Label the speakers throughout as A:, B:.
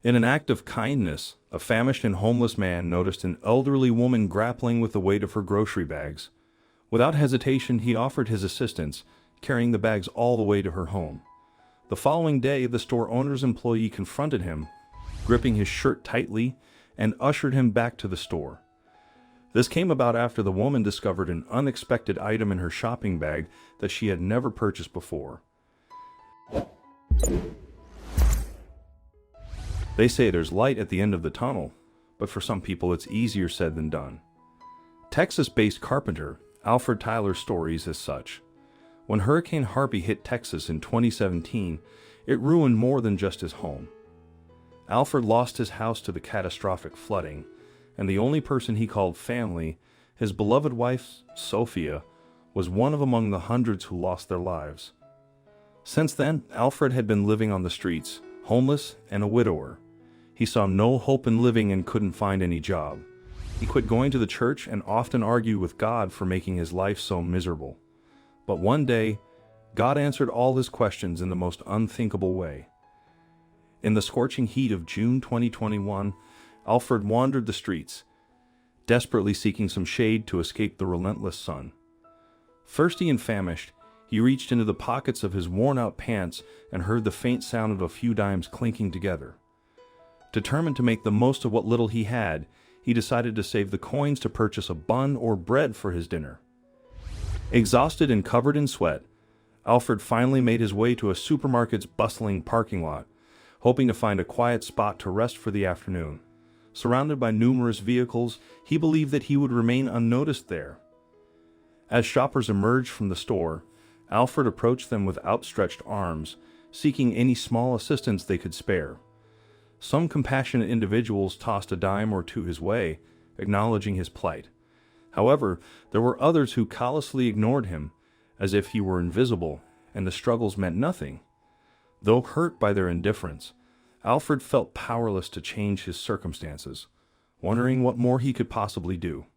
A: In an act of kindness, a famished and homeless man noticed an elderly woman grappling with the weight of her grocery bags. Without hesitation, he offered his assistance, carrying the bags all the way to her home. The following day, the store owner's employee confronted him, gripping his shirt tightly, and ushered him back to the store. This came about after the woman discovered an unexpected item in her shopping bag that she had never purchased before. They say there's light at the end of the tunnel, but for some people it's easier said than done. Texas-based carpenter Alfred Tyler's story is as such. When Hurricane Harvey hit Texas in 2017, it ruined more than just his home. Alfred lost his house to the catastrophic flooding, and the only person he called family, his beloved wife, Sophia, was one of among the hundreds who lost their lives. Since then, Alfred had been living on the streets, homeless and a widower. He saw no hope in living and couldn't find any job. He quit going to the church and often argued with God for making his life so miserable. But one day, God answered all his questions in the most unthinkable way. In the scorching heat of June 2021, Alfred wandered the streets, desperately seeking some shade to escape the relentless sun. Thirsty and famished, he reached into the pockets of his worn-out pants and heard the faint sound of a few dimes clinking together. Determined to make the most of what little he had, he decided to save the coins to purchase a bun or bread for his dinner. Exhausted and covered in sweat, Alfred finally made his way to a supermarket's bustling parking lot, hoping to find a quiet spot to rest for the afternoon. Surrounded by numerous vehicles, he believed that he would remain unnoticed there. As shoppers emerged from the store, Alfred approached them with outstretched arms, seeking any small assistance they could spare. Some compassionate individuals tossed a dime or two his way, acknowledging his plight. However, there were others who callously ignored him, as if he were invisible and the struggles meant nothing. Though hurt by their indifference, Alfred felt powerless to change his circumstances, wondering what more he could possibly do.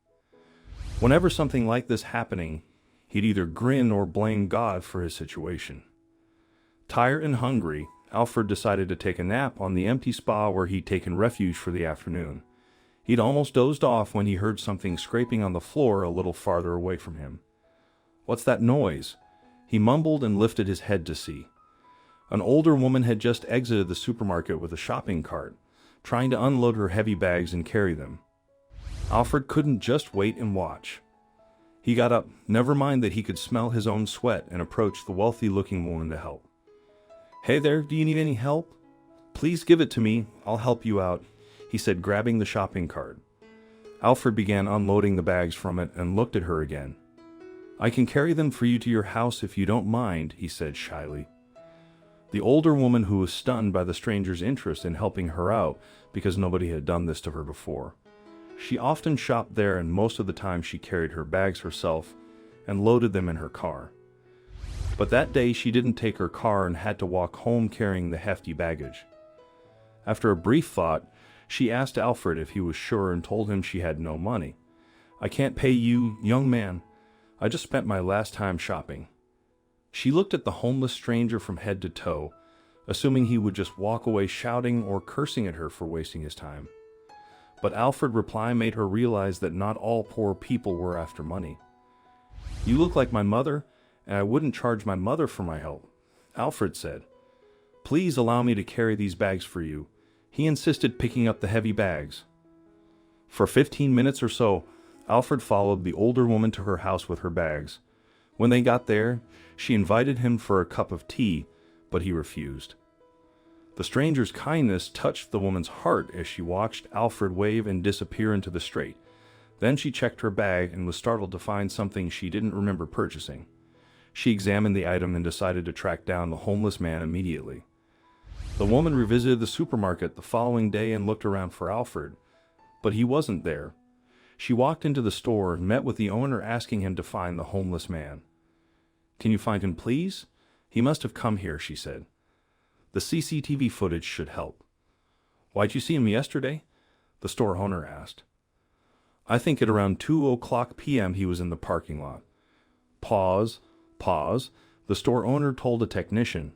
A: Whenever something like this happening, he'd either grin or blame God for his situation. Tired and hungry, Alfred decided to take a nap on the empty spa where he'd taken refuge for the afternoon. He'd almost dozed off when he heard something scraping on the floor a little farther away from him. "What's that noise?" He mumbled and lifted his head to see. An older woman had just exited the supermarket with a shopping cart, trying to unload her heavy bags and carry them. Alfred couldn't just wait and watch. He got up, never mind that he could smell his own sweat, and approached the wealthy-looking woman to help. "Hey there, do you need any help?" "Please give it to me, I'll help you out," he said, grabbing the shopping cart. Alfred began unloading the bags from it and looked at her again. "I can carry them for you to your house if you don't mind," he said shyly. The older woman, who was stunned by the stranger's interest in helping her out because nobody had done this to her before. She often shopped there, and most of the time she carried her bags herself and loaded them in her car. But that day she didn't take her car and had to walk home carrying the hefty baggage. After a brief thought, she asked Alfred if he was sure and told him she had no money. "I can't pay you, young man. I just spent my last time shopping." She looked at the homeless stranger from head to toe, assuming he would just walk away shouting or cursing at her for wasting his time. But Alfred's reply made her realize that not all poor people were after money. "You look like my mother, and I wouldn't charge my mother for my help," Alfred said. "Please allow me to carry these bags for you," he insisted, picking up the heavy bags. For 15 minutes or so, Alfred followed the older woman to her house with her bags. When they got there, she invited him for a cup of tea, but he refused. The stranger's kindness touched the woman's heart as she watched Alfred wave and disappear into the street. Then she checked her bag and was startled to find something she didn't remember purchasing. She examined the item and decided to track down the homeless man immediately. The woman revisited the supermarket the following day and looked around for Alfred, but he wasn't there. She walked into the store and met with the owner, asking him to find the homeless man. "Can you find him, please? He must have come here," she said. "The CCTV footage should help." "Why'd you see him yesterday?" the store owner asked. "I think at around 2:00 p.m. he was in the parking lot." Pause. The store owner told a technician,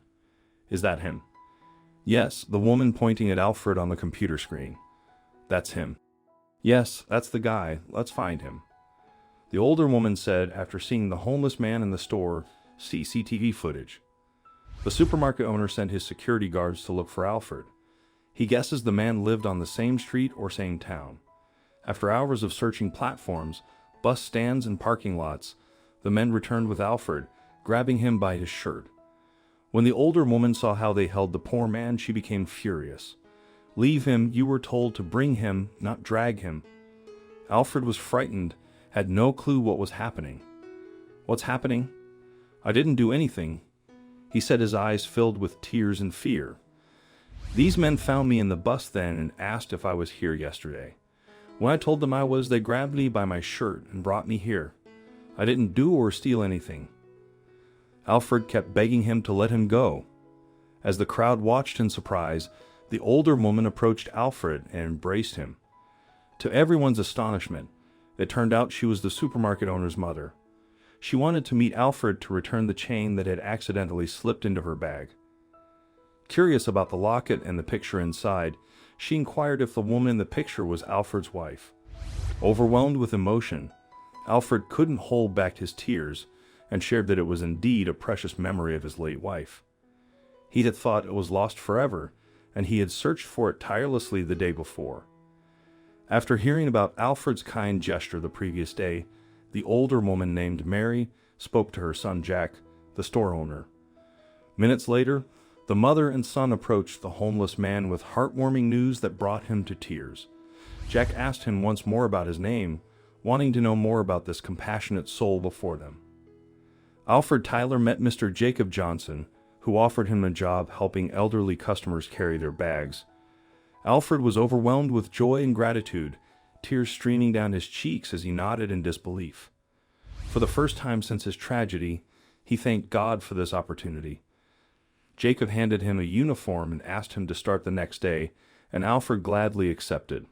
A: "Is that him?" Yes, the woman pointing at Alfred on the computer screen. That's him. Yes, that's the guy. Let's find him. The older woman said after seeing the homeless man in the store CCTV footage. The supermarket owner sent his security guards to look for Alfred. He guesses the man lived on the same street or same town. After hours of searching platforms, bus stands, and parking lots, the men returned with Alfred, grabbing him by his shirt. When the older woman saw how they held the poor man, she became furious. Leave him, you were told to bring him, not drag him. Alfred was frightened, had no clue what was happening. What's happening? I didn't do anything, he said, his eyes filled with tears and fear. These men found me in the bus then and asked if I was here yesterday. When I told them I was, they grabbed me by my shirt and brought me here. I didn't do or steal anything. Alfred kept begging him to let him go. As the crowd watched in surprise, the older woman approached Alfred and embraced him. To everyone's astonishment, it turned out she was the supermarket owner's mother. She wanted to meet Alfred to return the chain that had accidentally slipped into her bag. Curious about the locket and the picture inside, she inquired if the woman in the picture was Alfred's wife. Overwhelmed with emotion, Alfred couldn't hold back his tears and shared that it was indeed a precious memory of his late wife. He had thought it was lost forever, and he had searched for it tirelessly the day before. After hearing about Alfred's kind gesture the previous day, the older woman named Mary spoke to her son Jack, the store owner. Minutes later, the mother and son approached the homeless man with heartwarming news that brought him to tears. Jack asked him once more about his name, wanting to know more about this compassionate soul before them. Alfred Tyler met Mr. Jacob Johnson, who offered him a job helping elderly customers carry their bags. Alfred was overwhelmed with joy and gratitude, tears streaming down his cheeks as he nodded in disbelief. For the first time since his tragedy, he thanked God for this opportunity. Jacob handed him a uniform and asked him to start the next day, and Alfred gladly accepted.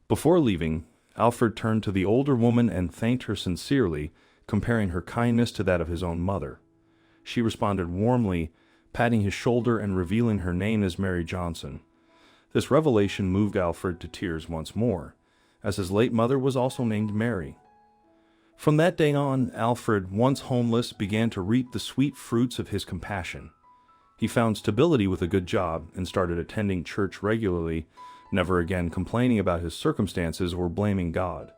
A: Before leaving, Alfred turned to the older woman and thanked her sincerely, comparing her kindness to that of his own mother. She responded warmly, patting his shoulder and revealing her name as Mary Johnson. This revelation moved Alfred to tears once more, as his late mother was also named Mary. From that day on, Alfred, once homeless, began to reap the sweet fruits of his compassion. He found stability with a good job and started attending church regularly, never again complaining about his circumstances or blaming God.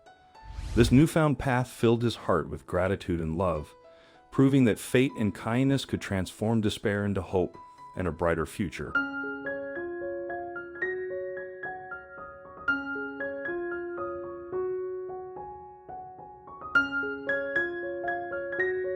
A: This newfound path filled his heart with gratitude and love, proving that fate and kindness could transform despair into hope and a brighter future.